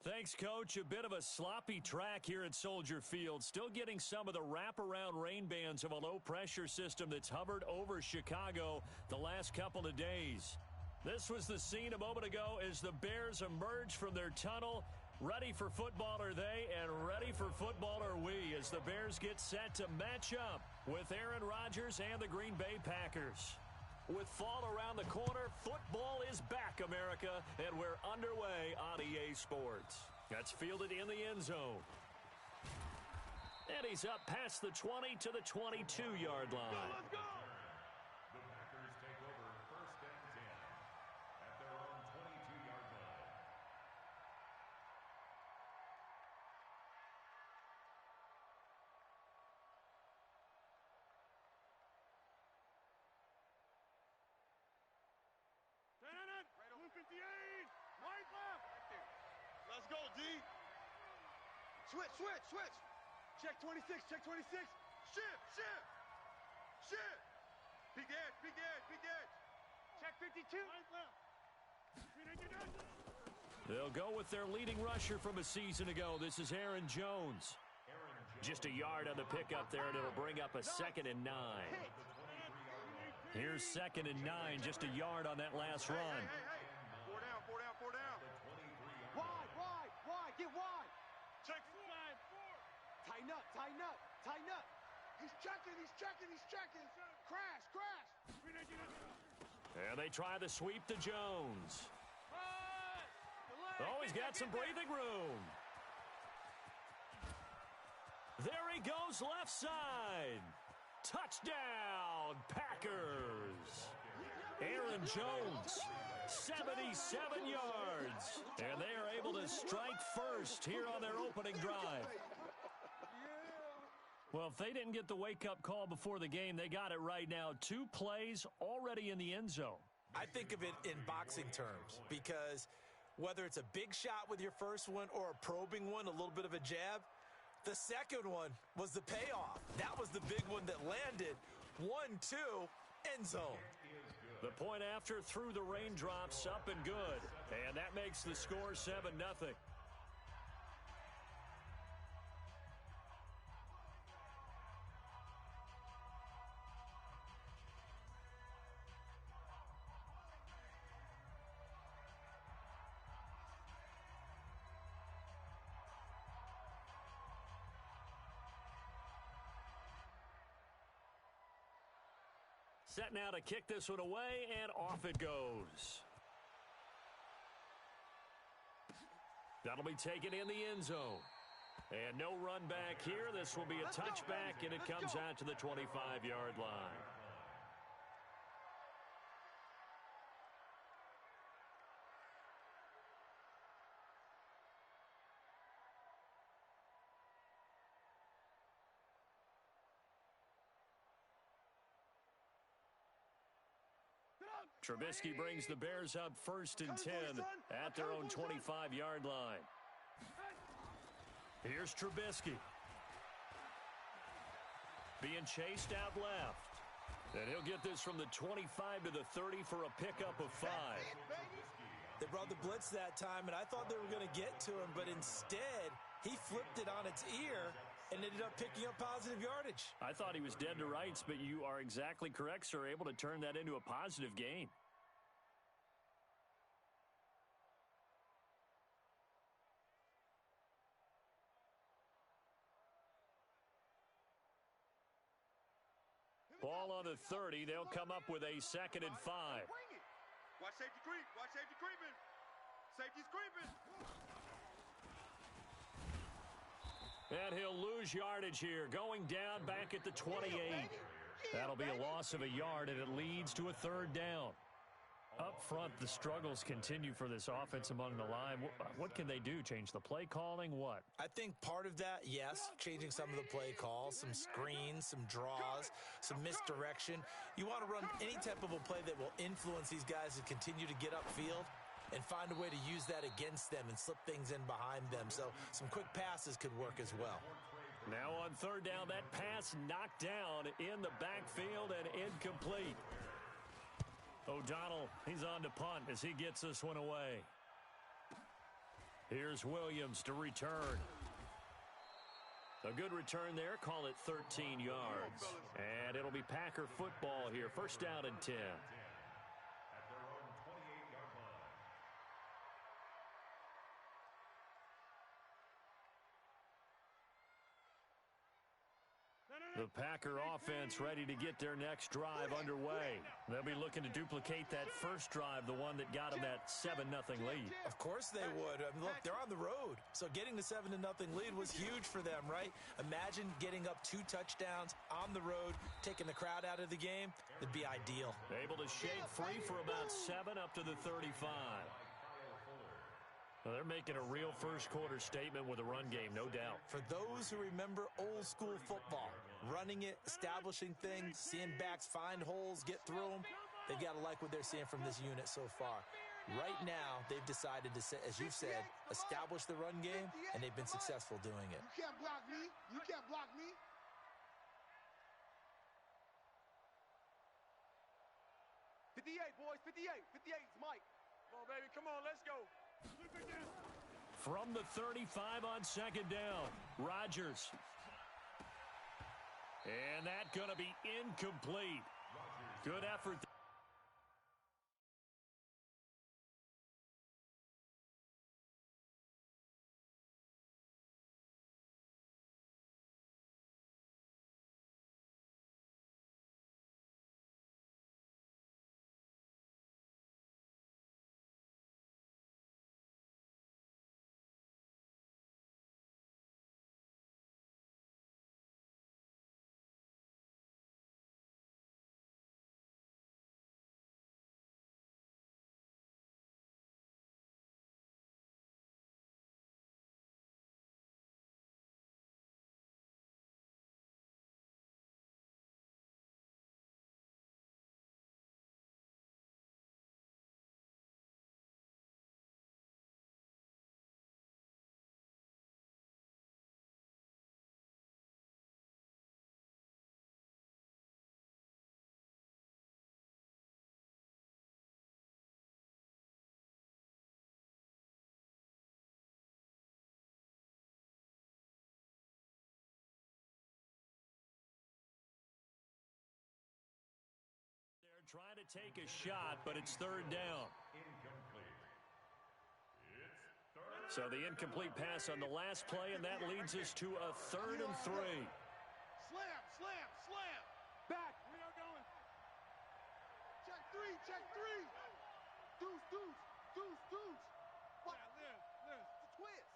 Thanks, Coach. A bit of a sloppy track here at Soldier Field. Still getting some of the wraparound rain bands of a low-pressure system that's hovered over Chicago the last couple of days. This was the scene a moment ago as the Bears emerge from their tunnel. Ready for football are they, and ready for football are we, as the Bears get set to match up with Aaron Rodgers and the Green Bay Packers. With fall around the corner, football is back, America, and we're underway on EA Sports. That's fielded in the end zone. And he's up past the 20 to the 22-yard line. Let's go! The Packers take over first and 10 at their own 22-yard line. Right over. 58! Right left! Right there. Let's go, D! Switch! Check 26, check 26! Shift! Big edge! Check 52! Right left! They'll go with their leading rusher from a season ago. This is Aaron Jones. Just a yard on the pickup there, and it'll bring up a 2nd and 9. Here's 2nd and 9, just a yard on that last run. Hey. 4 down. Wide, get wide. Check 4. Tighten up. He's checking. Crash. And they try the sweep to Jones. Oh, he's got some breathing room. There he goes, left side. Touchdown, Packers. Aaron Jones, 77 yards. And they are able to strike first here on their opening drive. Well, if they didn't get the wake-up call before the game, they got it right now. 2 plays already in the end zone. I think of it in boxing terms because whether it's a big shot with your first one or a probing one, a little bit of a jab, the second one was the payoff. That was the big one that landed. 1-2, end zone. The point after through the raindrops, up and good. And that makes the score 7-0. Set now to kick this one away, and off it goes. That'll be taken in the end zone. And no run back here. This will be a touchback, and it comes out to the 25-yard line. Trubisky brings the Bears up 1st and 10 at their own 25-yard line. Here's Trubisky. Being chased out left. And he'll get this from the 25 to the 30 for a pickup of 5. They brought the blitz that time, and I thought they were going to get to him, but instead he flipped it on its ear and ended up picking up positive yardage. I thought he was dead to rights, but you are exactly correct, sir, able to turn that into a positive gain. Ball on the 30. They'll come up with a 2nd and 5. Watch safety creep. Safety's creeping. And he'll lose yardage here, going down back at the 28. That'll be a loss of a yard, and it leads to a 3rd down. Up front, the struggles continue for this offense among the line. What can they do? Change the play calling? What? I think part of that, yes, changing some of the play calls, some screens, some draws, some misdirection. You want to run any type of a play that will influence these guys to continue to get upfield and find a way to use that against them and slip things in behind them. So some quick passes could work as well. Now on 3rd down, that pass knocked down in the backfield and incomplete. O'Donnell, he's on to punt as he gets this one away. Here's Williams to return. A good return there. Call it 13 yards. And it'll be Packer football here. First down and 10. At their own 28-yard line. The Packer offense ready to get their next drive underway. They'll be looking to duplicate that first drive, the one that got them that 7-0 lead. Of course they would. I mean, look, they're on the road. So getting the 7-0 lead was huge for them, right? Imagine getting up 2 touchdowns on the road, taking the crowd out of the game. It'd be ideal. Able to shake free for about 7 up to the 35. Well, they're making a real first-quarter statement with a run game, no doubt. For those who remember old-school football, running it, establishing things, seeing backs find holes, get through them, they've got to like what they're seeing from this unit so far. Right now, they've decided to, as you've said, establish the run game, and they've been successful doing it. You can't block me. You can't block me. Boys, 58. 58 is Mike. Come on, baby. Come on, let's go. From the 35 on second down, Rodgers. And that going to be incomplete. Good effort. Trying to take a shot, but it's third down. Incomplete. It's third. So the incomplete pass on the last play, and that leads us to a 3rd and 3. Slam, slam, slam. Back. We are going. Check 3, check 3. Deuce, deuce, deuce, deuce. What? Yeah, live. Twist.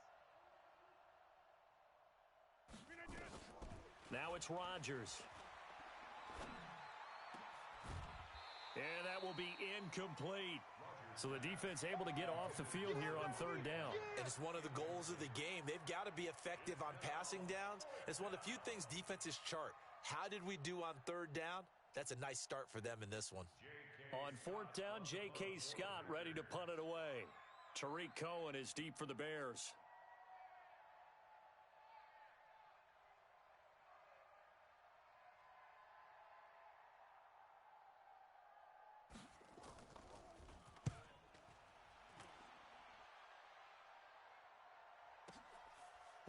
Now it's Rodgers. And that will be incomplete. So the defense able to get off the field here on third down. And it's one of the goals of the game. They've got to be effective on passing downs. It's one of the few things defenses chart. How did we do on third down? That's a nice start for them in this one. On 4th down, J.K. Scott ready to punt it away. Tariq Cohen is deep for the Bears.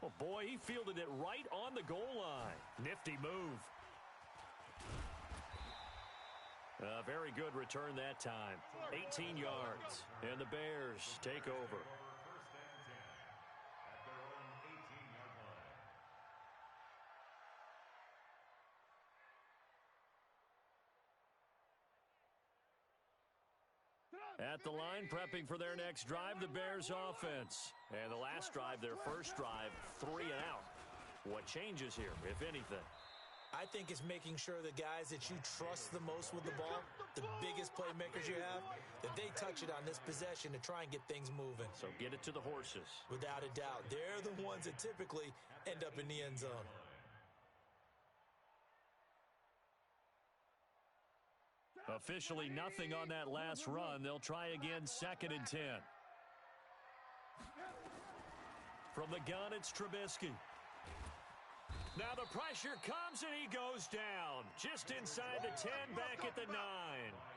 Oh, boy, he fielded it right on the goal line. Nifty move. A very good return that time. 18 yards. And the Bears take over. First and 10. At their own 18-yard line. At the line, prepping for their next drive, the Bears offense. And the last drive, their first drive, 3 and out. What changes here, if anything? I think it's making sure the guys that you trust the most with the ball, the biggest playmakers you have, that they touch it on this possession to try and get things moving. So get it to the horses. Without a doubt. They're the ones that typically end up in the end zone. Officially nothing on that last run. They'll try again, 2nd and 10. From the gun, it's Trubisky. Now the pressure comes and he goes down. Just inside the 10, back at the 9.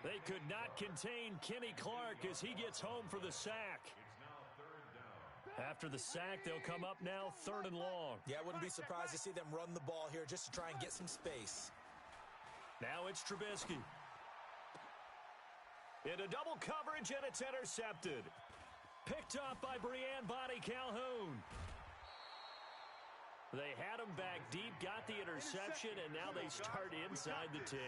They could not contain Kenny Clark as he gets home for the sack. It's now 3rd down. After the sack, they'll come up now 3rd and long. Yeah, I wouldn't be surprised to see them run the ball here just to try and get some space. Now it's Trubisky. Into double coverage, and it's intercepted. Picked up by Breanne Bonnie Calhoun. They had him back deep, got the interception, and now they start inside the 10.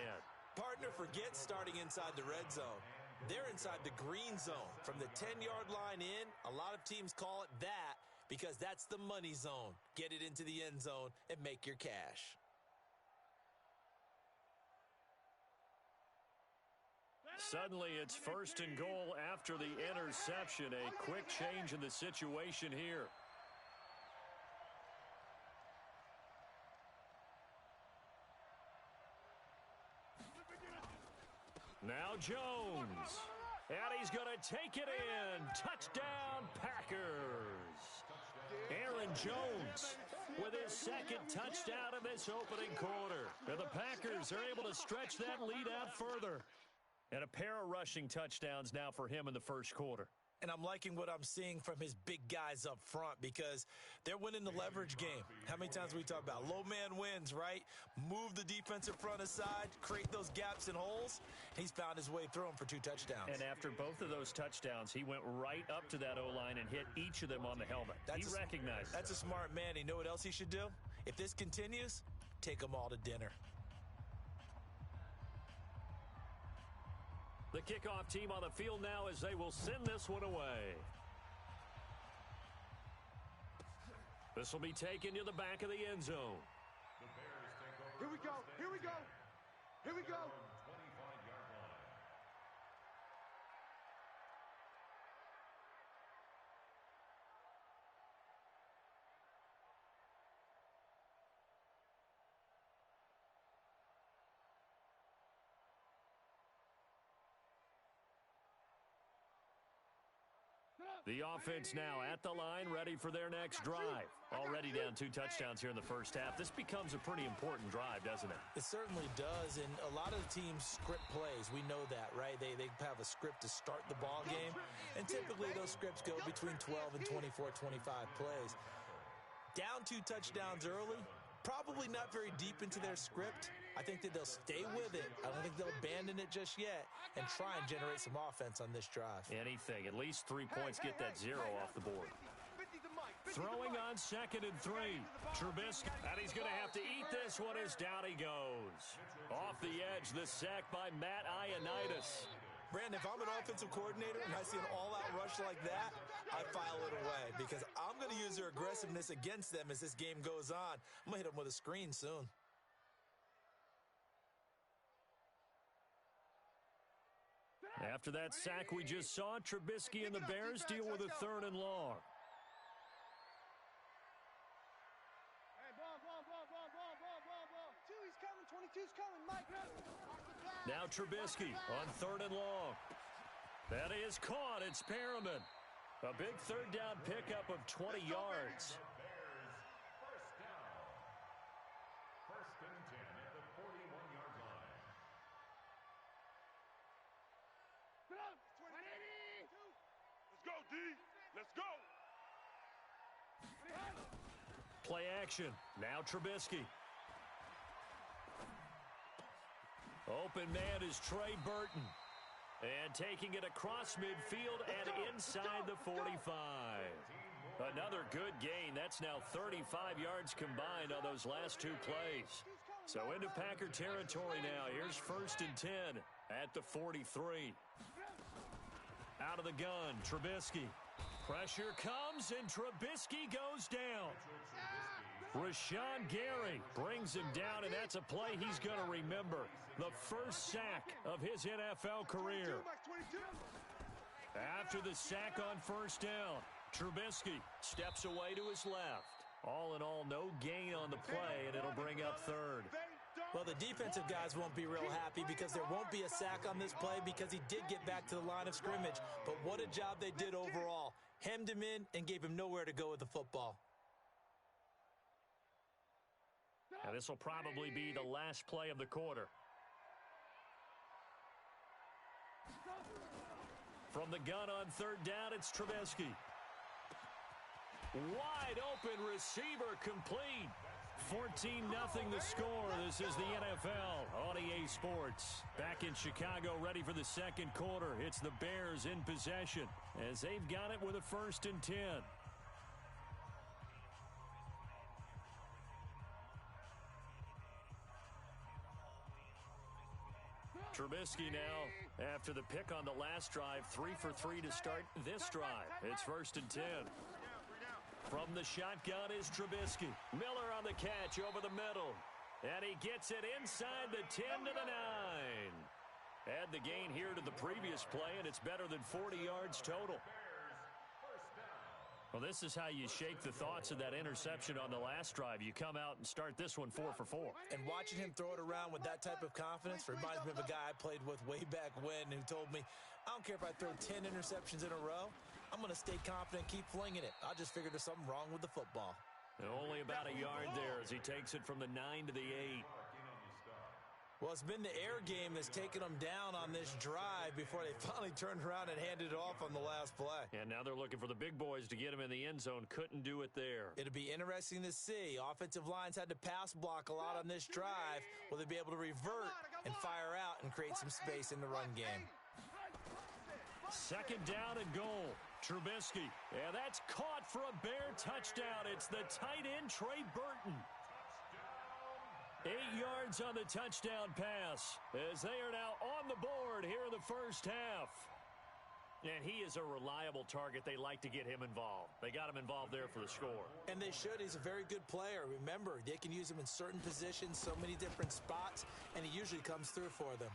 Partner, forget starting inside the red zone. They're inside the green zone. From the 10-yard line in, a lot of teams call it that because that's the money zone. Get it into the end zone and make your cash. Suddenly, it's 1st and goal after the interception. A quick change in the situation here. Now Jones. And he's going to take it in. Touchdown, Packers. Aaron Jones with his 2nd touchdown of this opening quarter. And the Packers are able to stretch that lead out further. And a pair of rushing touchdowns now for him in the 1st quarter. And I'm liking what I'm seeing from his big guys up front because they're winning the leverage game. How many times we talk about low man wins, right? Move the defensive front aside, create those gaps and holes. He's found his way through them for 2 touchdowns. And after both of those touchdowns, he went right up to that O-line and hit each of them on the helmet. He recognized That's a smart man. You know what else he should do? If this continues, take them all to dinner. The kickoff team on the field now as they will send this one away. This will be taken to the back of the end zone. Here we go. Here we go. Here we go. The offense now at the line, ready for their next drive. Already down 2 touchdowns here in the 1st half. This becomes a pretty important drive, doesn't it? It certainly does, and a lot of teams script plays. We know that, right? They have a script to start the ball game, and typically those scripts go between 12 and 24, 25 plays. Down 2 touchdowns early, probably not very deep into their script. I think that they'll stay with it. I don't think they'll abandon it just yet and try and generate some offense on this drive. Anything. At least 3 points, get that 0 off the board. Throwing on 2nd and 3. Trubisky. And he's going to have to eat this one as down he goes. Off the edge, the sack by Matt Ioannidis. Brandon, if I'm an offensive coordinator and I see an all-out rush like that, I file it away because I'm going to use their aggressiveness against them as this game goes on. I'm going to hit them with a screen soon. After that sack we just saw, Trubisky and the Bears deal with a 3rd and long. Now Trubisky on 3rd and long. That is caught. It's Perriman. A big 3rd down pickup of 20 yards. First and 10 at the 41-yard line. Let's go, D. Let's go. Play action. Now Trubisky. Open man is Trey Burton. And taking it across midfield and inside the 45. Another good gain. That's now 35 yards combined on those last 2 plays. So into Packer territory now. Here's 1st and 10 at the 43. Out of the gun, Trubisky. Pressure comes, and Trubisky goes down. Rashawn Gary brings him down, and that's a play he's going to remember. The first sack of his NFL career. After the sack on 1st down, Trubisky steps away to his left. All in all, no gain on the play, and it'll bring up 3rd. Well, the defensive guys won't be real happy because there won't be a sack on this play because he did get back to the line of scrimmage. But what a job they did overall. Hemmed him in and gave him nowhere to go with the football. And this will probably be the last play of the quarter. From the gun on 3rd down, it's Trubisky. Wide open receiver complete. 14-0 the score. This is the NFL on EA Sports. Back in Chicago, ready for the second quarter. It's the Bears in possession as they've got it with a 1st and 10. Trubisky now after the pick on the last drive, 3 for 3 to start this drive. It's 1st and 10. From the shotgun is Trubisky. Miller on the catch over the middle. And he gets it inside the 10 to the 9. Add the gain here to the previous play, and it's better than 40 yards total. Well, this is how you shake the thoughts of that interception on the last drive. You come out and start this one 4 for 4. And watching him throw it around with that type of confidence reminds me of a guy I played with way back when who told me, I don't care if I throw 10 interceptions in a row. I'm going to stay confident, keep flinging it. I just figured there's something wrong with the football. Only about a yard there as he takes it from the 9 to the 8. Well, it's been the air game that's taken them down on this drive before they finally turned around and handed it off on the last play. And now they're looking for the big boys to get him in the end zone. Couldn't do it there. It'll be interesting to see. Offensive lines had to pass block a lot on this drive. Will they be able to revert and fire out and create some space in the run game? 2nd down and goal. Trubisky. And that's caught for a Bear touchdown. It's the tight end, Trey Burton. 8 yards on the touchdown pass as they are now on the board here in the first half. And he is a reliable target. They like to get him involved. They got him involved there for the score. And they should. He's a very good player. Remember, they can use him in certain positions, so many different spots, and he usually comes through for them.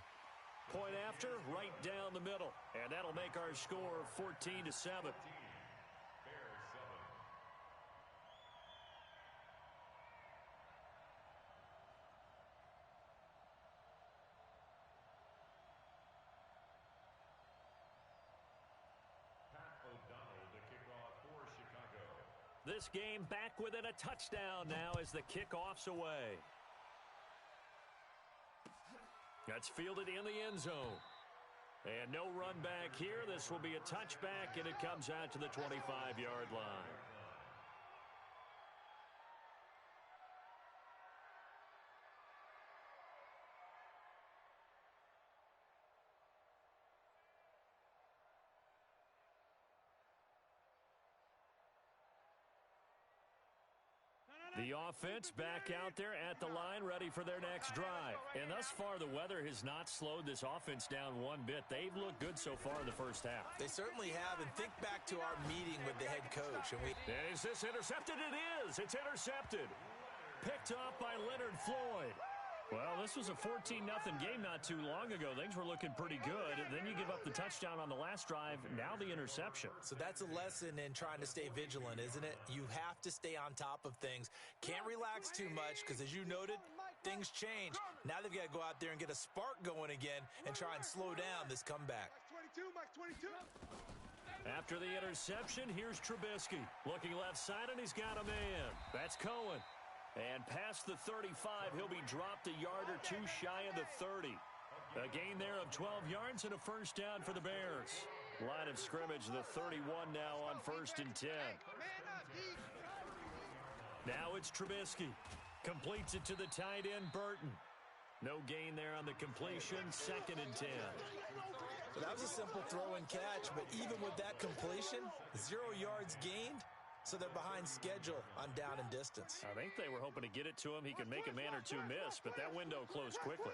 Point after, right down the middle. And that'll make our score 14-7. This game back within a touchdown now as the kickoff's away. That's fielded in the end zone. And no run back here. This will be a touchback, and it comes out to the 25-yard line. The offense back out there at the line, ready for their next drive. And thus far, the weather has not slowed this offense down one bit. They've looked good so far in the first half. They certainly have. And think back to our meeting with the head coach. And is this intercepted? It is. It's intercepted. Picked off by Leonard Floyd. Well, this was a 14-0 game not too long ago. Things were looking pretty good. Then you give up the touchdown on the last drive. Now the interception. So that's a lesson in trying to stay vigilant, isn't it? You have to stay on top of things. Can't relax too much because, as you noted, things change. Now they've got to go out there and get a spark going again and try and slow down this comeback. After the interception, here's Trubisky. Looking left side, and he's got a man. That's Cohen. And past the 35, he'll be dropped a yard or two shy of the 30. A gain there of 12 yards and a first down for the Bears. Line of scrimmage, the 31 now on 1st and 10. Now it's Trubisky. Completes it to the tight end, Burton. No gain there on the completion, 2nd and 10. So that was a simple throw and catch, but even with that completion, 0 yards gained. So they're behind schedule on down and distance. I think they were hoping to get it to him. He could make a man or two miss, but that window closed quickly.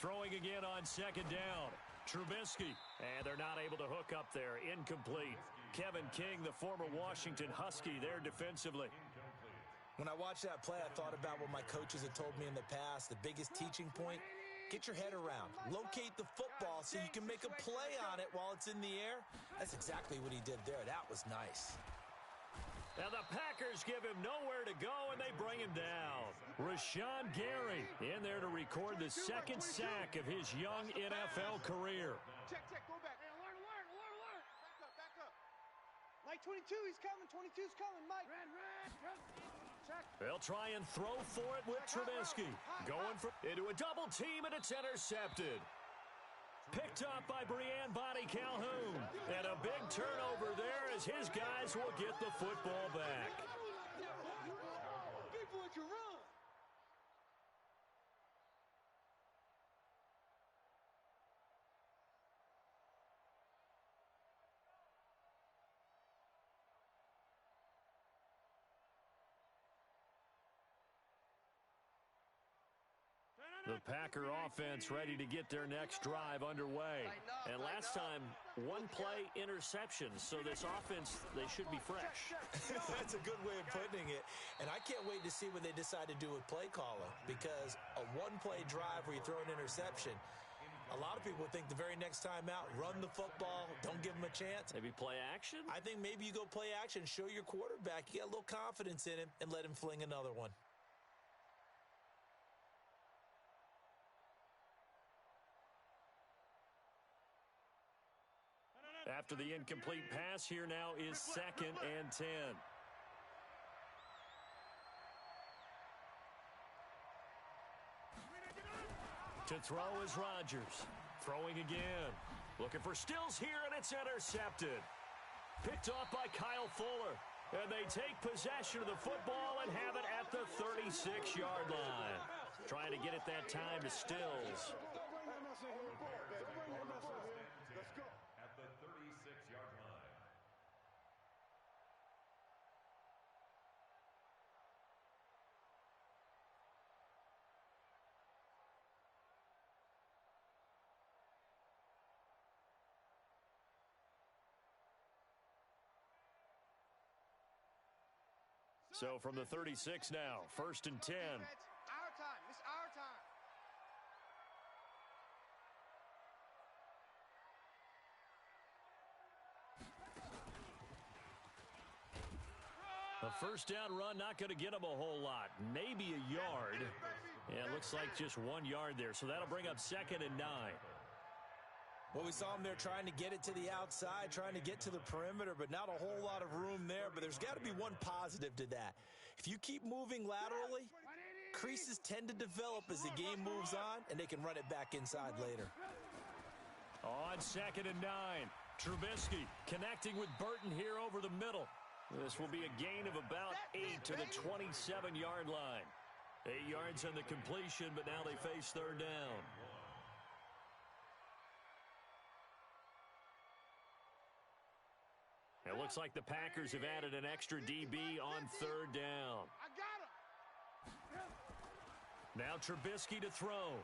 Throwing again on 2nd down. Trubisky. And they're not able to hook up there. Incomplete. Kevin King, the former Washington Husky, there defensively. When I watched that play, I thought about what my coaches had told me in the past. The biggest teaching point, get your head around. Locate the football so you can make a play on it while it's in the air. That's exactly what he did there. That was nice. Now the Packers give him nowhere to go, and they bring him down. Rashawn Gary in there to record the 2nd sack of his young NFL career. Check, go back. Man, alert. Back up. Mike 22, he's coming. 22's coming, Mike. Red. Check. They'll try and throw for it with Trubisky. Going for into a double team, and it's intercepted. Picked up by Brianne Body Calhoun. And a big turnover there as his guys will get the football back. Big boy can run. The Packer offense ready to get their next drive underway. And last time, one-play interceptions, so this offense, they should be fresh. That's a good way of putting it. And I can't wait to see what they decide to do with play calling, because a one-play drive where you throw an interception, a lot of people think the very next time out, run the football, don't give them a chance. Maybe play action? I think maybe you go play action, show your quarterback, you got a little confidence in him, and let him fling another one. After the incomplete pass, here now is 2nd and 10. To throw is Rodgers. Throwing again. Looking for Stills here, and it's intercepted. Picked off by Kyle Fuller. And they take possession of the football and have it at the 36-yard line. Trying to get it that time to Stills. At the 36-yard line. So from the 36 now, 1st and 10. Our time. It's our time. A first down run, not going to get him a whole lot. Maybe a yard. Yeah, it looks like just 1 yard there. So that'll bring up 2nd and 9. Well, we saw him there trying to get it to the outside, trying to get to the perimeter, but not a whole lot of room there. But there's got to be one positive to that. If you keep moving laterally, creases tend to develop as the game moves on, and they can run it back inside later. On 2nd and 9, Trubisky connecting with Burton here over the middle. This will be a gain of about 8 to the 27-yard line. 8 yards on the completion, but now they face 3rd down. It looks like the Packers have added an extra DB on 3rd down. I got him. Now Trubisky to throw.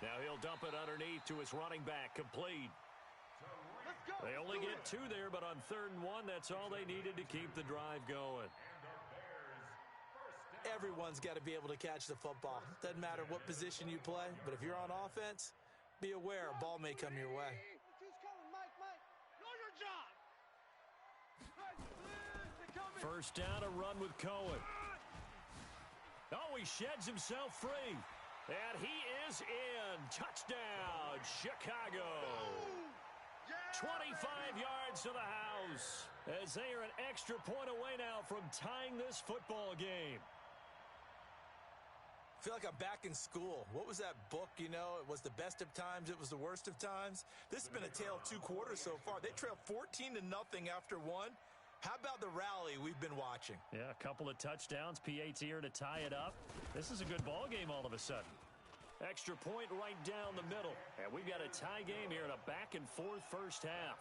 Now he'll dump it underneath to his running back, complete. Let's go. They only get 2 there, but on 3rd and 1, that's all they needed to keep the drive going. Everyone's got to be able to catch the football. Doesn't matter what position you play, but if you're on offense, be aware a ball may come your way. Who's coming, Mike? Know your job. First down, a run with Cohen. Oh, he sheds himself free. And he is in. Touchdown, Chicago. 25 yards to the house as they are an extra point away now from tying this football game. I feel like I'm back in school. What was that book, you know? It was the best of times. It was the worst of times. This has been a tale of 2 quarters so far. They trailed 14-0 after 1. How about the rally we've been watching? Yeah, a couple of touchdowns. PAT here to tie it up. This is a good ball game all of a sudden. Extra point right down the middle. And we've got a tie game here in a back-and-forth first half.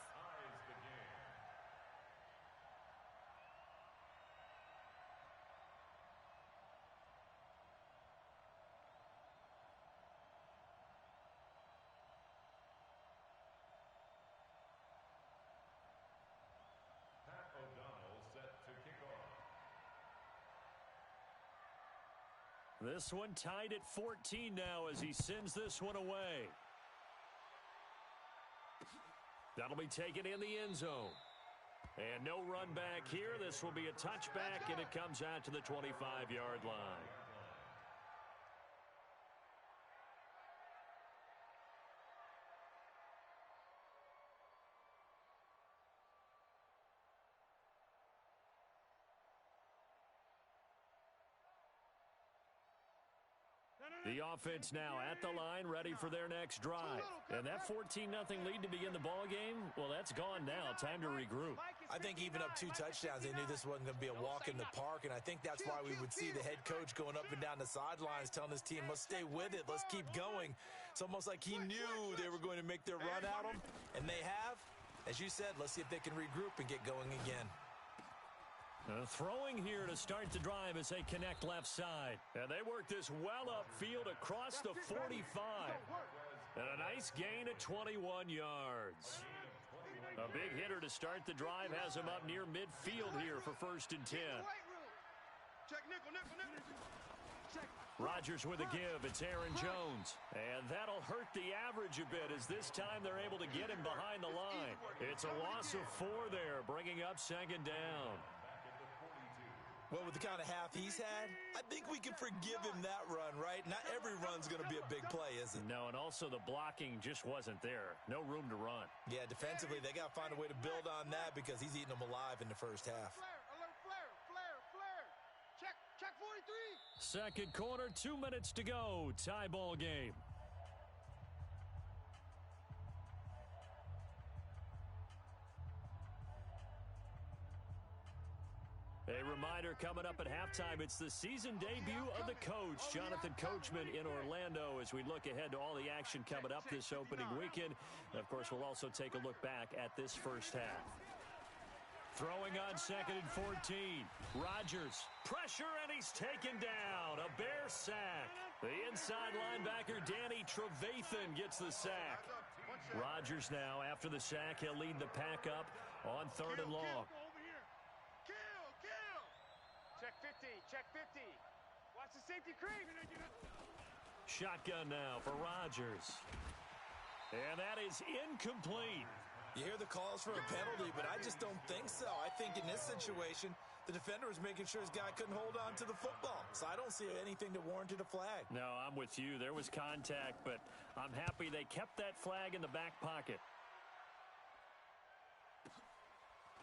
This one tied at 14 now as he sends this one away. That'll be taken in the end zone. And no run back here. This will be a touchback, and it comes out to the 25-yard line. The offense now at the line, ready for their next drive. And that 14-0 lead to begin the ball game, well, that's gone now. Time to regroup. I think even up 2 touchdowns, they knew this wasn't going to be a walk in the park, and I think that's why we would see the head coach going up and down the sidelines telling his team, let's stay with it, let's keep going. It's almost like he knew they were going to make their run at him, and they have. As you said, let's see if they can regroup and get going again. Throwing here to start the drive as they connect left side. And they work this well upfield across the 45. And a nice gain of 21 yards. A big hitter to start the drive has him up near midfield here for 1st and 10. Rodgers with a give. It's Aaron Jones. And that'll hurt the average a bit as this time they're able to get him behind the line. It's a loss of 4 there, bringing up 2nd down. Well, with the kind of half he's had, I think we can forgive him that run, right? Not every run's going to be a big play, is it? No, and also the blocking just wasn't there. No room to run. Yeah, defensively, they got to find a way to build on that because he's eating them alive in the first half. Flare. Check 43. Second quarter, 2 minutes to go. Tie ball game. A reminder coming up at halftime, it's the season debut of the coach, Jonathan Coachman in Orlando, as we look ahead to all the action coming up this opening weekend. And of course, we'll also take a look back at this first half. Throwing on 2nd and 14. Rodgers, pressure, and he's taken down. A Bear sack. The inside linebacker, Danny Trevathan, gets the sack. Rodgers now, after the sack, he'll lead the pack up on 3rd and long. Check 50. Watch the safety creep. Shotgun now for Rodgers. And that is incomplete. You hear the calls for a penalty, but I just don't think so. I think in this situation, the defender was making sure his guy couldn't hold on to the football. So I don't see anything that warranted a flag. No, I'm with you. There was contact, but I'm happy they kept that flag in the back pocket.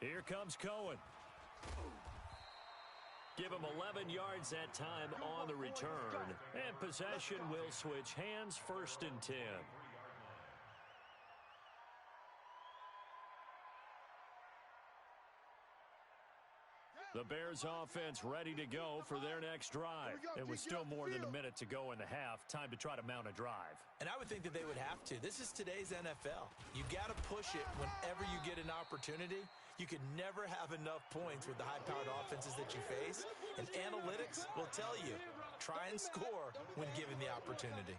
Here comes Cohen. Give him 11 yards that time on the return. And possession will switch hands, 1st and 10. The Bears offense ready to go for their next drive. It was still more than a minute to go in the half. Time to try to mount a drive. And I would think that they would have to. This is today's NFL. You got to push it whenever you get an opportunity. You can never have enough points with the high-powered offenses that you face. And analytics will tell you, try and score when given the opportunity.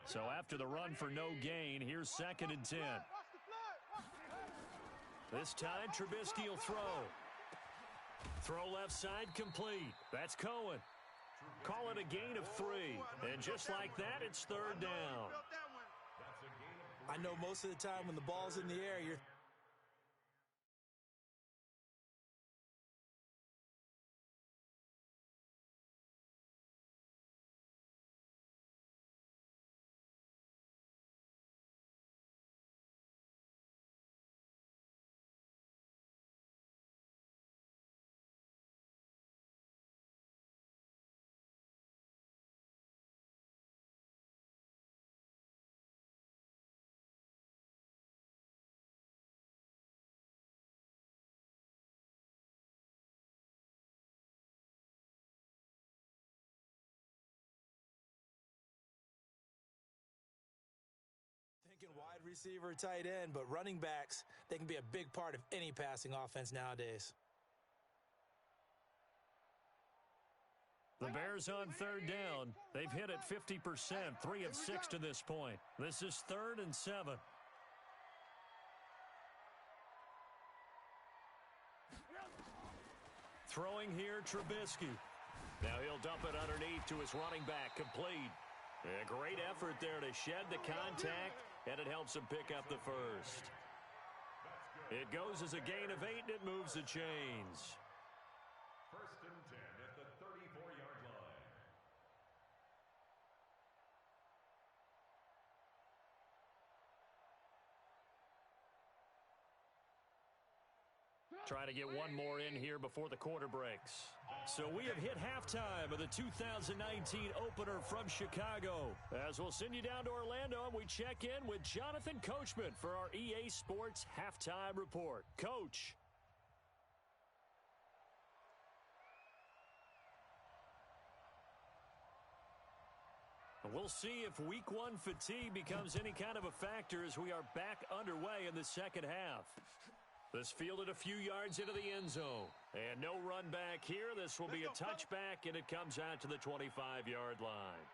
So after the run for no gain, here's 2nd and 10. This time, Trubisky will throw. Throw left side complete. That's Cohen. Call it a gain of 3. And just like that, it's 3rd down. I know most of the time when the ball's in the air, you're thinking wide receiver, tight end, but running backs, they can be a big part of any passing offense nowadays. The Bears on 3rd down. They've hit it 50%, 3 of 6 to this point. This is 3rd and 7. Throwing here, Trubisky. Now he'll dump it underneath to his running back, complete. A great effort there to shed the contact, and it helps him pick up the first. It goes as a gain of 8, and it moves the chains. 1st and 10 at the 34-yard line. Trying to get one more in here before the quarter breaks. So we have hit halftime of the 2019 opener from Chicago. As we'll send you down to Orlando, and we check in with Jonathan Coachman for our EA Sports Halftime Report. Coach. We'll see if week one fatigue becomes any kind of a factor as we are back underway in the second half. This fielded a few yards into the end zone. And no run back here. This will be a touchback, and it comes out to the 25-yard line.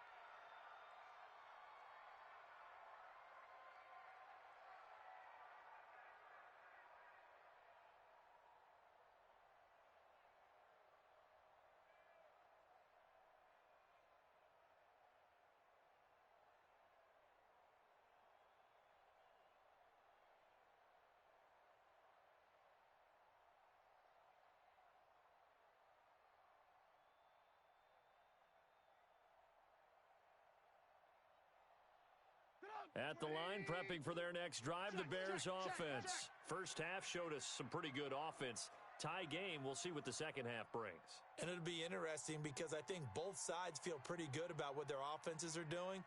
At the line, prepping for their next drive, the Bears offense. First half showed us some pretty good offense. Tie game, we'll see what the second half brings. And it'll be interesting because I think both sides feel pretty good about what their offenses are doing.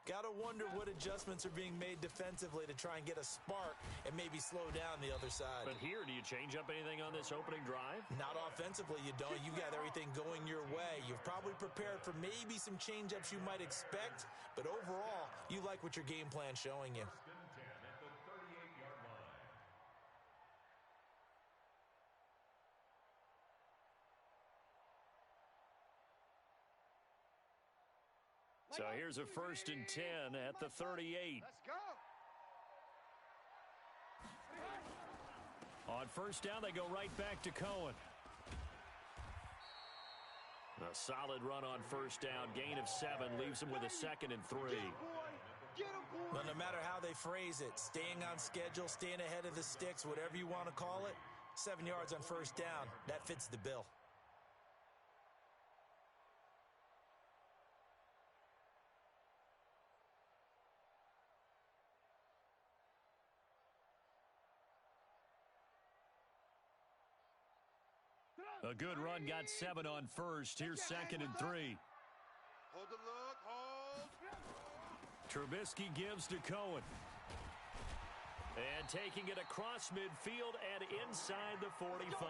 Got to wonder what adjustments are being made defensively to try and get a spark and maybe slow down the other side. But here, do you change up anything on this opening drive? Not offensively, you don't. You've got everything going your way. You've probably prepared for maybe some change-ups you might expect, but overall, you like what your game plan's showing you. So here's a 1st and 10 at the 38. Let's go. On first down, they go right back to Cohen. A solid run on first down. Gain of 7 leaves them with a 2nd and 3. But no matter how they phrase it, staying on schedule, staying ahead of the sticks, whatever you want to call it, 7 yards on first down, that fits the bill. A good run, got 7 on first. Here's 2nd and 3. Hold the look, hold. Trubisky gives to Cohen. And taking it across midfield and inside the 45.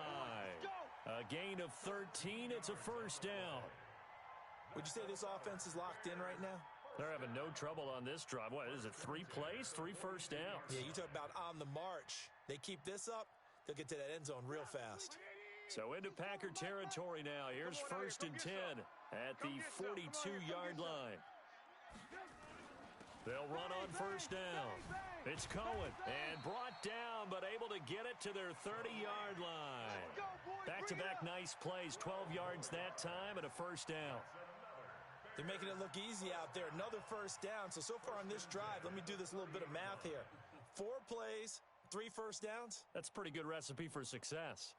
A gain of 13. It's a first down. Would you say this offense is locked in right now? They're having no trouble on this drive. What is it, 3 plays, 3 first downs? Yeah, you talk about on the march. They keep this up, they'll get to that end zone real fast. So into Packer territory now. Here's 1st and 10 at the 42-yard line. They'll run on first down. It's Cohen, and brought down, but able to get it to their 30-yard line. Back-to-back nice plays, 12 yards that time, and a first down. They're making it look easy out there. Another first down. So far on this drive, let me do this little bit of math here. 4 plays, 3 first downs. That's a pretty good recipe for success.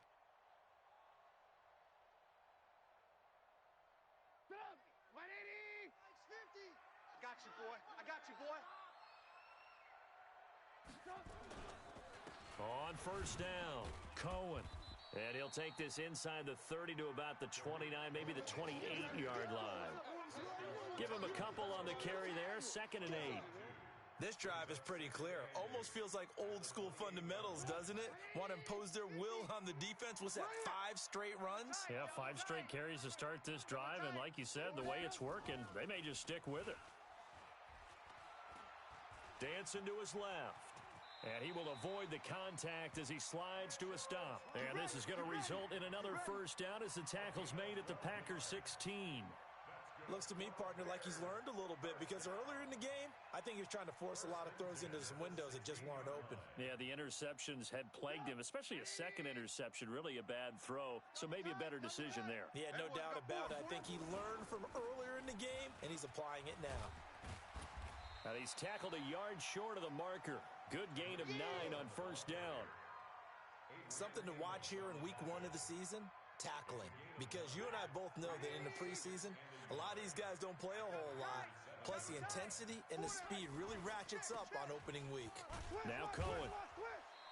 I got you, boy. I got you, boy. On first down, Cohen. And he'll take this inside the 30 to about the 29, maybe the 28-yard line. Give him a couple on the carry there, 2nd and 8. This drive is pretty clear. Almost feels like old school fundamentals, doesn't it? Want to impose their will on the defense. Was that 5 straight runs? Yeah, 5 straight carries to start this drive. And like you said, the way it's working, they may just stick with it. Dancing to his left. And he will avoid the contact as he slides to a stop. And this is going to result in another first down as the tackle's made at the Packers 16. Looks to me, partner, like he's learned a little bit because earlier in the game, I think he was trying to force a lot of throws into some windows that just weren't open. Yeah, the interceptions had plagued him, especially a second interception, really a bad throw. So maybe a better decision there. Yeah, no doubt about it. I think he learned from earlier in the game, and he's applying it now. And he's tackled a yard short of the marker. Good gain of 9 on first down. Something to watch here in week 1 of the season, tackling. Because you and I both know that in the preseason, a lot of these guys don't play a whole lot. Plus, the intensity and the speed really ratchets up on opening week. Now Cohen.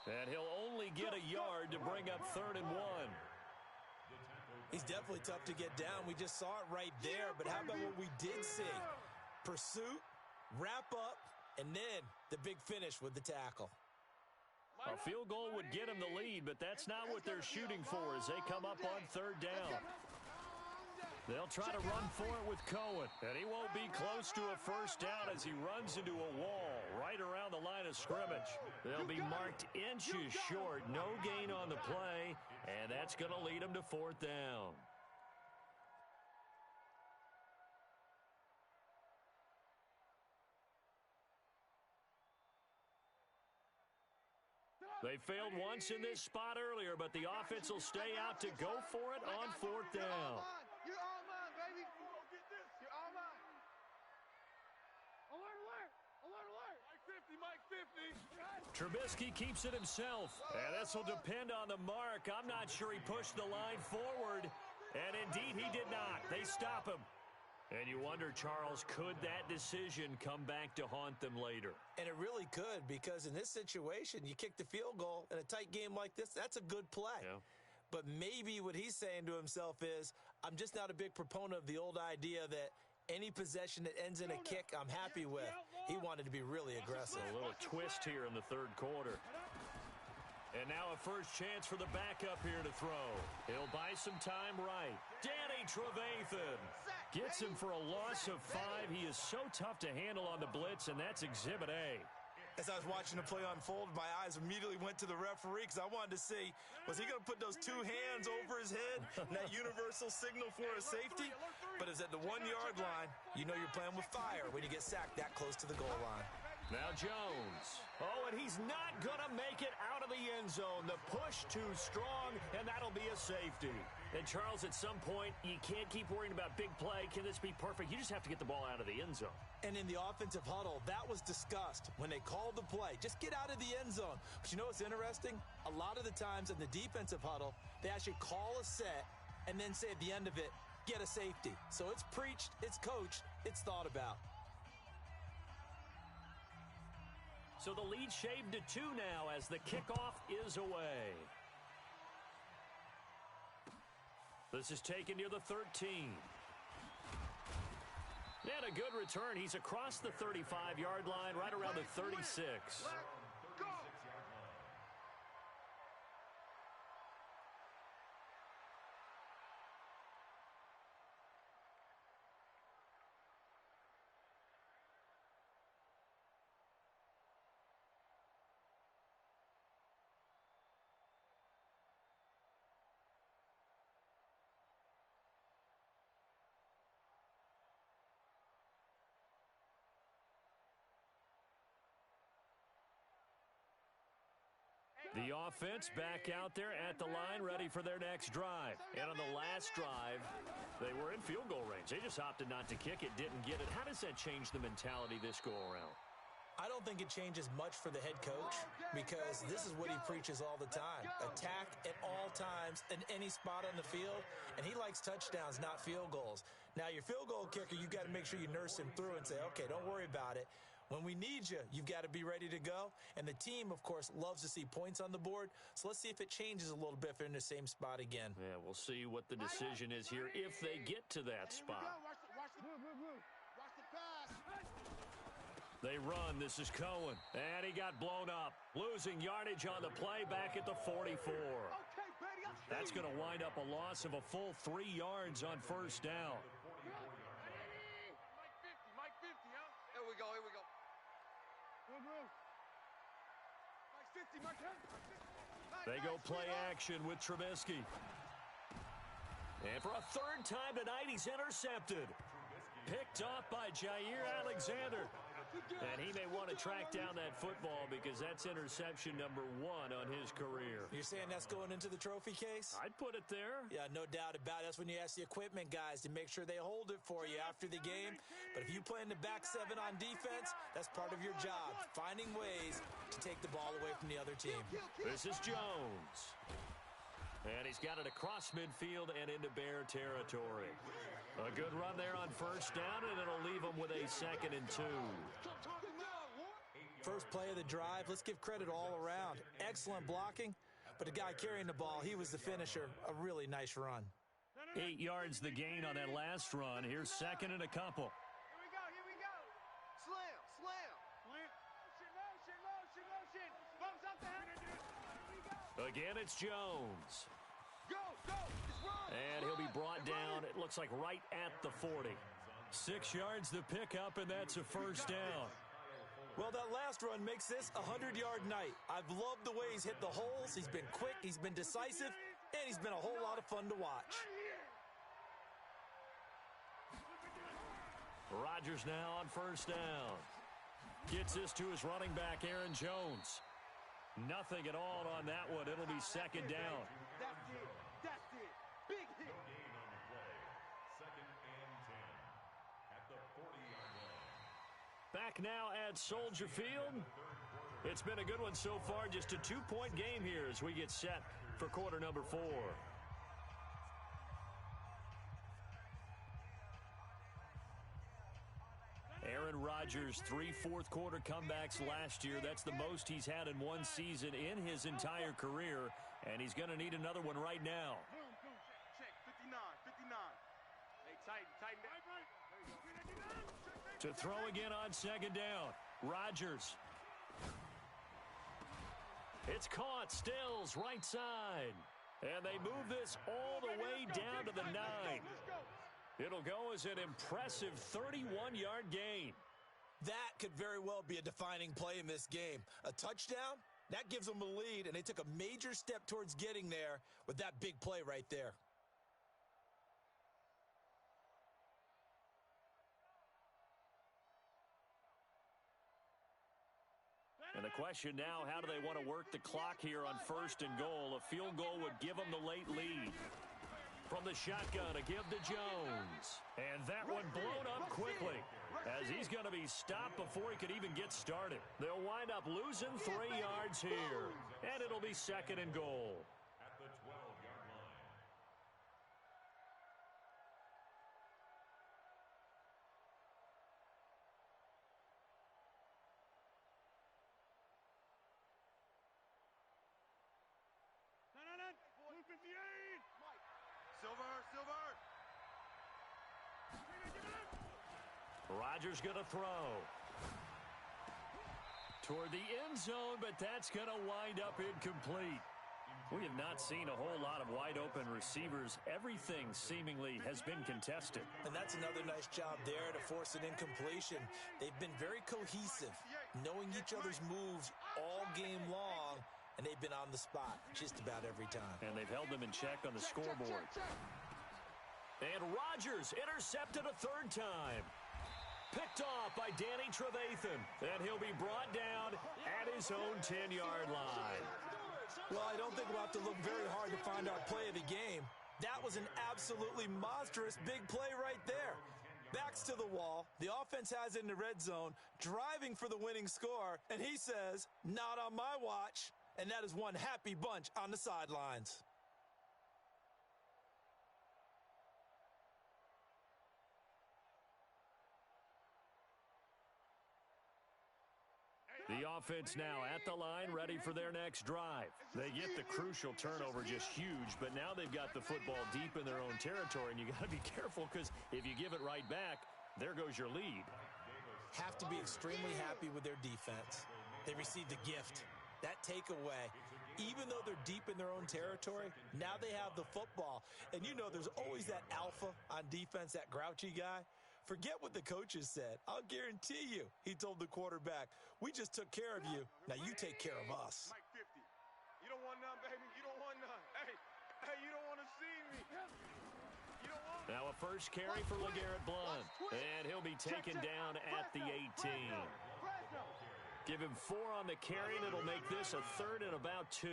And he'll only get a yard to to bring up 3rd and 1. He's definitely tough to get down. We just saw it right there, but how about what we did see? Pursuit, wrap up, and then the big finish with the tackle. A field goal would get him the lead, but that's not what they're shooting for as they come up on 3rd down. They'll try to run for it with Cohen, and he won't be close to a 1st down as he runs into a wall right around the line of scrimmage. They'll be marked inches short, no gain on the play, and that's going to lead them to 4th down. They failed once in this spot earlier, but the offense will stay out to go for it on 4th down. You're all mine, baby. You're all mine. Alert, alert. Alert, alert. Mike 50. Trubisky keeps it himself, and this will depend on the mark. I'm not sure he pushed the line forward, and indeed he did not. They stop him. And you wonder, Charles, could that decision come back to haunt them later? And it really could, because in this situation, you kick the field goal in a tight game like this, that's a good play. Yeah. But maybe what he's saying to himself is, I'm just not a big proponent of the old idea that any possession that ends in a kick, I'm happy with. He wanted to be really aggressive. A little twist here in the 3rd quarter. And now a first chance for the backup here to throw. He'll buy some time right. Danny Trevathan gets him for a loss of 5. He is so tough to handle on the blitz, and that's Exhibit A. As I was watching the play unfold, my eyes immediately went to the referee because I wanted to see, was he going to put those 2 hands over his head, that universal signal for a safety? But it's at the 1-yard line. You know you're playing with fire when you get sacked that close to the goal line. Now Jones. Oh, and he's not going to make it out of the end zone. The push too strong, and that'll be a safety. And, Charles, at some point, you can't keep worrying about big play. Can this be perfect? You just have to get the ball out of the end zone. And in the offensive huddle, that was discussed when they called the play. Just get out of the end zone. But you know what's interesting? A lot of the times in the defensive huddle, they actually call a set and then say at the end of it, get a safety. So it's preached, it's coached, it's thought about. So the lead shaved to 2 now as the kickoff is away. This is taken near the 13. And a good return. He's across the 35-yard line, right around the 36. The offense back out there at the line, ready for their next drive. And on the last drive, they were in field goal range. They just opted not to kick it, didn't get it. How does that change the mentality this go-around? I don't think it changes much for the head coach because this is what he preaches all the time. Attack at all times in any spot on the field, and he likes touchdowns, not field goals. Now, your field goal kicker, you've got to make sure you nurse him through and say, okay, don't worry about it. When we need you, you've got to be ready to go. And the team, of course, loves to see points on the board. So let's see if it changes a little bit if they're in the same spot again. Yeah, we'll see what the decision is here if they get to that spot. Watch the pass. They run. This is Cohen. And he got blown up. Losing yardage on the play back at the 44. That's going to wind up a loss of a full 3 yards on first down. Mike 50, huh? Here we go. Mike 50. They go play action with Trubisky. And for a 3rd time tonight, he's intercepted. Picked off by Jair Alexander. And he may want to track down that football because that's interception number 1 on his career. You're saying that's going into the trophy case? I'd put it there. Yeah, no doubt about it. That's when you ask the equipment guys to make sure they hold it for you after the game. But if you play in the back 7 on defense, that's part of your job, finding ways to take the ball away from the other team. This is Jones. And he's got it across midfield and into Bear territory. A good run there on first down, and it'll leave him with a 2nd and 2. First play of the drive, let's give credit all around. Excellent blocking, But the guy carrying the ball, he was the finisher. A really nice run. 8 yards the gain on that last run. Here's second and a couple. Here we go, here we go. Slam, slam. Motion. Bumps up the head. Here we go. Again, it's Jones. Go, just run. And he'll be brought down, it looks like right at the 40. 6 yards the pickup, and that's a first down. Well, that last run makes this a 100-yard night. I've loved the way he's hit the holes. He's been quick, he's been decisive, and he's been a whole lot of fun to watch. Rodgers now on first down. Gets this to his running back, Aaron Jones. Nothing at all on that one. It'll be second down. That's it. Big hit. No gain on the play. Second and 10 at the 40-yard line. Back now at Soldier Field. It's been a good one so far. Just a 2-point game here as we get set for quarter number 4. Aaron Rodgers, 3 fourth-quarter comebacks last year. That's the most he's had in one season in his entire career, and he's going to need another one right now. Boom. Check. 59. Hey, tighten down. To throw again on second down. Rodgers. It's caught. Stills, right side. And they move this all the way down to the 9. It'll go as an impressive 31-yard gain. That could very well be a defining play in this game. A touchdown, that gives them a lead, and they took a major step towards getting there with that big play right there. And the question now, how do they want to work the clock here on first and goal? A field goal would give them the late lead. From the shotgun, a give to Jones. And that one blown up quickly as he's going to be stopped before he could even get started. They'll wind up losing 3 yards here. And it'll be second and goal. At the 12-yard line. Silver. Rodgers going to throw. Toward the end zone, but that's going to wind up incomplete. We have not seen a whole lot of wide-open receivers. Everything seemingly has been contested. And that's another nice job there to force an incompletion. They've been very cohesive, knowing each other's moves all game long, and they've been on the spot just about every time. And they've held them in check on the scoreboard. And Rodgers intercepted a third time. Picked off by Danny Trevathan. And he'll be brought down at his own 10-yard line. Well, I don't think we'll have to look very hard to find our play of the game. That was an absolutely monstrous big play right there. Backs to the wall. The offense has it in the red zone, driving for the winning score. And he says, not on my watch. And that is one happy bunch on the sidelines. The offense now at the line, ready for their next drive. They get the crucial turnover, just huge, but now they've got the football deep in their own territory, and you got to be careful because if you give it right back, there goes your lead. Have to be extremely happy with their defense. They received a gift. That takeaway, even though they're deep in their own territory, now they have the football. And you know there's always that alpha on defense, that grouchy guy. Forget what the coaches said. I'll guarantee you, he told the quarterback, we just took care of you. Now you take care of us. Mike 50. You don't want none, baby. You don't want none. Hey, you don't want to see me. You don't want Now a first carry for LeGarrette Blount. And he'll be taken down at the 18. Give him 4 on the carry, and it'll make this a third and about 2.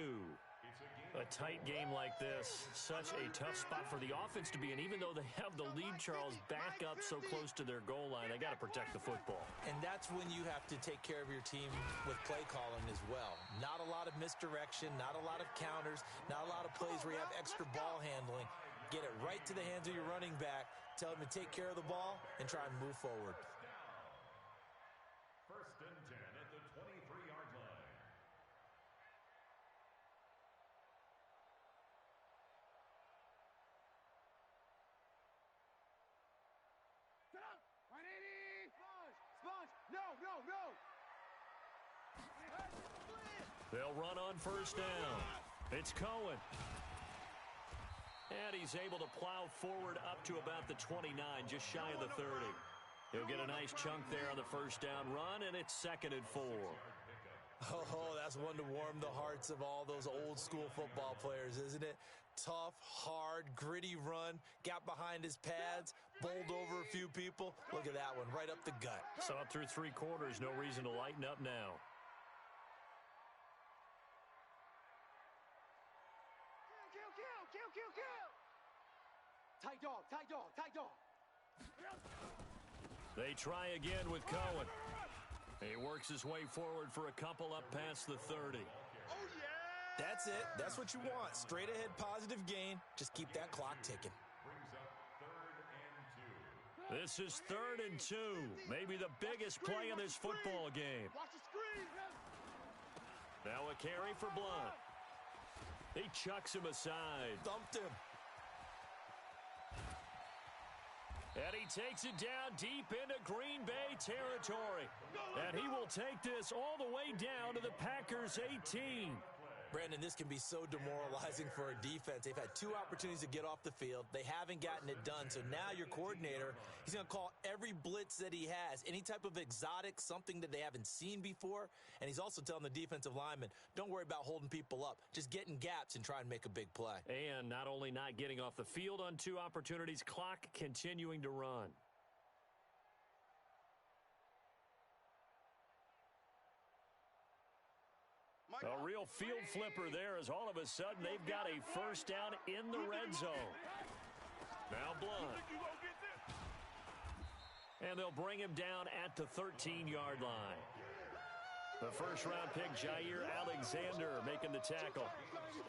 A tight game like this, such a tough spot for the offense to be in. Even though they have the lead, Charles, back up so close to their goal line, they got to protect the football. And that's when you have to take care of your team with play calling as well. Not a lot of misdirection, not a lot of counters, not a lot of plays where you have extra ball handling. Get it right to the hands of your running back, tell him to take care of the ball, and try and move forward. First and 10 at the 23-yard line. They'll run on first down. It's Cohen. And he's able to plow forward up to about the 29, just shy of the 30. He'll get a nice chunk there on the first down run, and it's 2nd and 4. Oh, that's one to warm the hearts of all those old school football players, isn't it? Tough, hard, gritty run, got behind his pads, bowled over a few people. Look at that one, right up the gut. So up through 3 quarters, no reason to lighten up now. Kill. Tight dog, tight dog, tight dog. They try again with Cohen. He works his way forward for a couple up past the 30. That's it. That's what you want. Straight ahead positive gain. Just keep that clock ticking. This is 3rd and 2. Maybe the biggest play in this football game. Watch the screen. Now a carry for Blunt. He chucks him aside. Thumped him. And he takes it down deep into Green Bay territory. And he will take this all the way down to the Packers' 18. Brandon, this can be so demoralizing for a defense. They've had 2 opportunities to get off the field. They haven't gotten it done. So now your coordinator, he's going to call every blitz that he has, any type of exotic, something that they haven't seen before. And he's also telling the defensive lineman, don't worry about holding people up. Just get in gaps and try and make a big play. And not only not getting off the field on 2 opportunities, clock continuing to run. A real field flipper there as all of a sudden they've got a first down in the red zone. Now Blunt. And they'll bring him down at the 13-yard line. The first-round pick, Jair Alexander, making the tackle.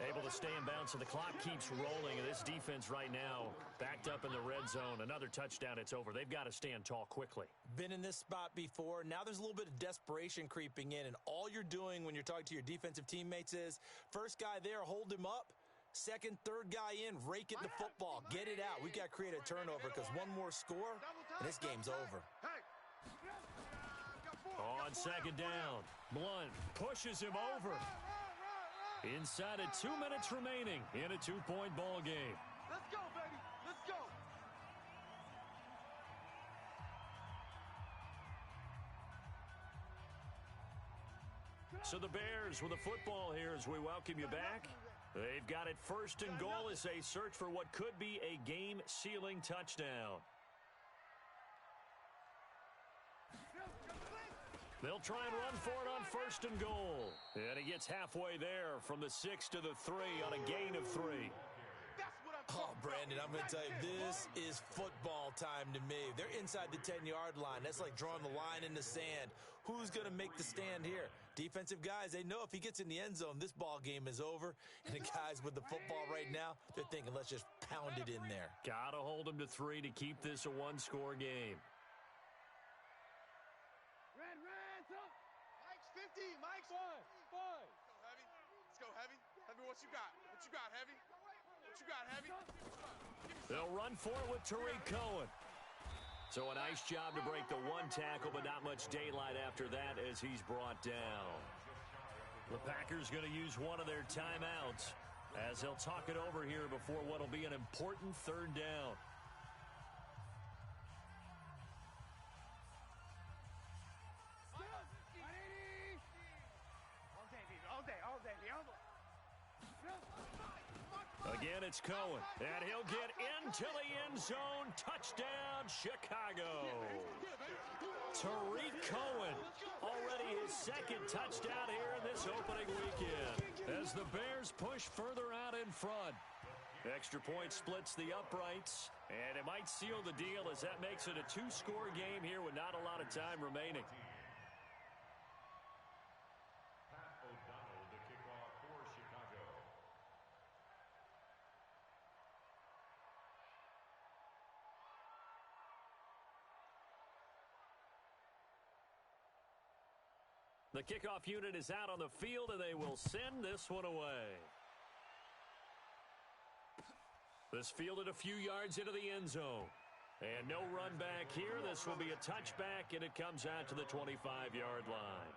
Able to stay in bounds, so the clock keeps rolling. And this defense right now backed up in the red zone. Another touchdown, it's over. They've got to stand tall quickly. Been in this spot before. Now there's a little bit of desperation creeping in. And all you're doing when you're talking to your defensive teammates is, first guy there, hold him up. Second, third guy in, rake it the football. Get it out. We've got to create a turnover because one more score, and this game's over. On second down, Blunt pushes him over. Inside of 2 minutes remaining in a 2-point ball game. Let's go, baby. Let's go. So the Bears with the football here as we welcome you back. They've got it 1st and goal as they search for what could be a game-sealing touchdown. They'll try and run for it on 1st and goal. And he gets halfway there from the 6 to the 3 on a gain of 3. Oh, Brandon, I'm going to tell you, this is football time to me. They're inside the 10-yard line. That's like drawing the line in the sand. Who's going to make the stand here? Defensive guys, they know if he gets in the end zone, this ball game is over. And the guys with the football right now, they're thinking, let's just pound it in there. Got to hold him to 3 to keep this a 1-score game. Mike's 50. Mike's 5. Let's go, Heavy. Heavy, what you got? What you got, Heavy? What you got, Heavy? They'll run for it with Tariq Cohen. So a nice job to break the 1 tackle, but not much daylight after that as he's brought down. The Packers going to use one of their timeouts as they'll talk it over here before what will be an important 3rd down. Again, it's Cohen, and he'll get into the end zone. Touchdown, Chicago. Tariq Cohen, already his 2nd touchdown here in this opening weekend as the Bears push further out in front. Extra point splits the uprights, and it might seal the deal as that makes it a 2-score game here with not a lot of time remaining. The kickoff unit is out on the field, and they will send this one away. This fielded a few yards into the end zone. And no run back here. This will be a touchback, and it comes out to the 25-yard line.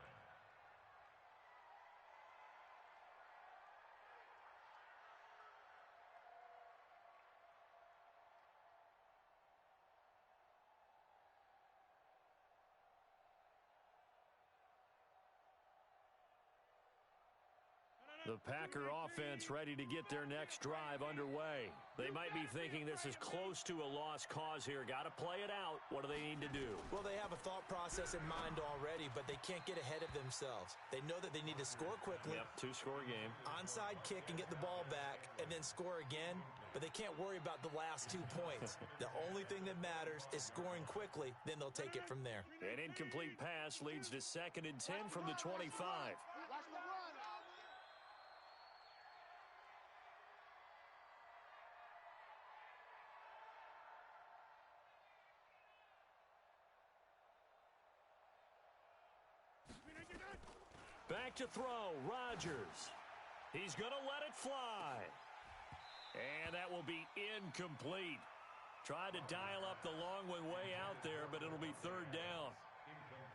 The Packer offense ready to get their next drive underway. They might be thinking this is close to a lost cause here. Got to play it out. What do they need to do? Well, they have a thought process in mind already, but they can't get ahead of themselves. They know that they need to score quickly. Yep, two-score game. Onside kick and get the ball back and then score again, but they can't worry about the last 2 points. The only thing that matters is scoring quickly, then they'll take it from there. An incomplete pass leads to 2nd and 10 from the 25. Watch the run. Back to throw, Rodgers. He's going to let it fly. And that will be incomplete. Tried to dial up the long one way out there, but it'll be 3rd down.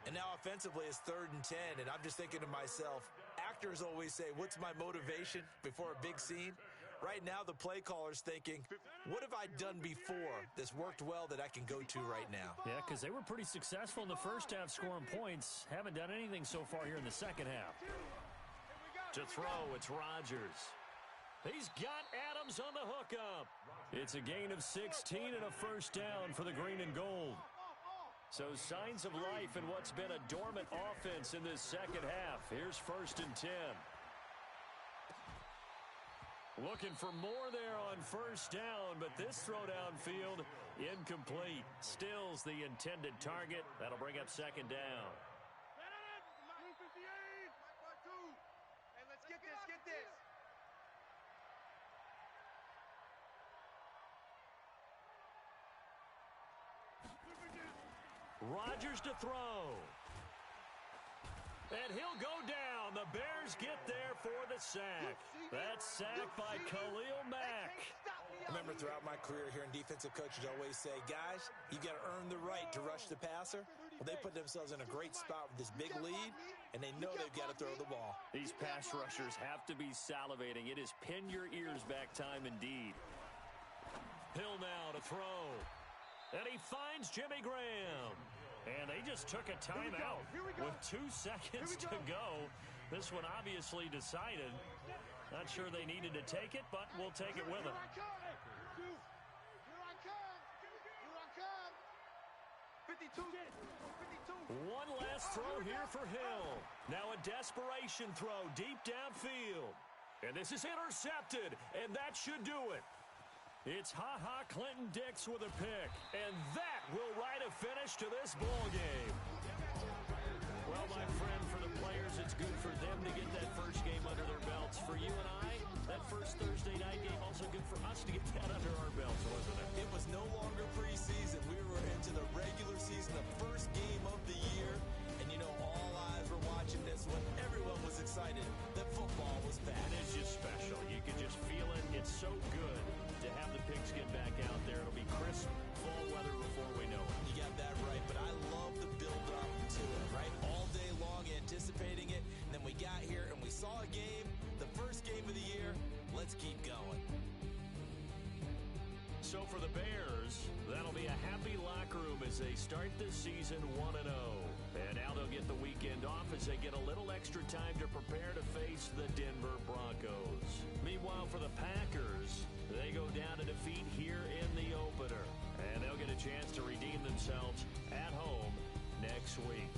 And now offensively it's 3rd and 10, and I'm just thinking to myself, actors always say, what's my motivation before a big scene? Right now the play caller's thinking, what have I done before that's worked well that I can go to right now? Yeah, because they were pretty successful in the first half scoring points. Haven't done anything so far here in the second half. To throw, it's Rodgers. He's got Adams on the hookup. It's a gain of 16 and a 1st down for the green and gold. So signs of life in what's been a dormant offense in this second half. Here's 1st and 10. Looking for more there on 1st down, but this throw downfield incomplete. Stills the intended target. That'll bring up 2nd down. Hey, let's get this, get this. Rodgers to throw. And he'll go down. The Bears get there for the sack. That's sacked by Khalil Mack. Remember, throughout my career here in defensive coaches always say, guys, you got to earn the right to rush the passer. Well, they put themselves in a great spot with this big lead, and they know they've got to throw the ball. These pass rushers have to be salivating. It is pin your ears back time indeed. Hill now to throw. And he finds Jimmy Graham. And they just took a timeout with 2 seconds to go. This one obviously decided. Not sure they needed to take it, but we'll take it with them. Here I come. 52. One last throw here for Hill. Now a desperation throw deep downfield. And this is intercepted, and that should do it. It's Ha-Ha Clinton Dix with a pick, and that will write a finish to this ball game. Well, my friend, for the players, it's good for them to get that first game under their belts. For you and I, that first Thursday night game also good for us to get that under our belts, wasn't it? It was no longer preseason. We were into the regular season, the first game of the year. And, you know, all eyes were watching this one. Everyone was excited that football was back. And it's just special. You can just feel it. It's so good to have the pigskin back out there. It'll be crisp fall weather before we know it. You got that right, but I love the build-up to it, right? All day long anticipating it, and then we got here and we saw a game, the first game of the year. Let's keep going. So for the Bears, that'll be a happy locker room as they start this season 1-0. And now they'll get the weekend off as they get a little extra time to prepare to face the Denver Broncos. Meanwhile, for the Packers, they go down to defeat here in the opener. And they'll get a chance to redeem themselves at home next week.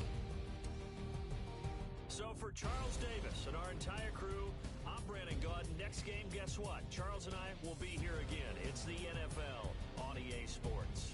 So for Charles Davis and our entire crew, I'm Brandon Gaudin. Next game, guess what? Charles and I will be here again. It's the NFL on EA Sports.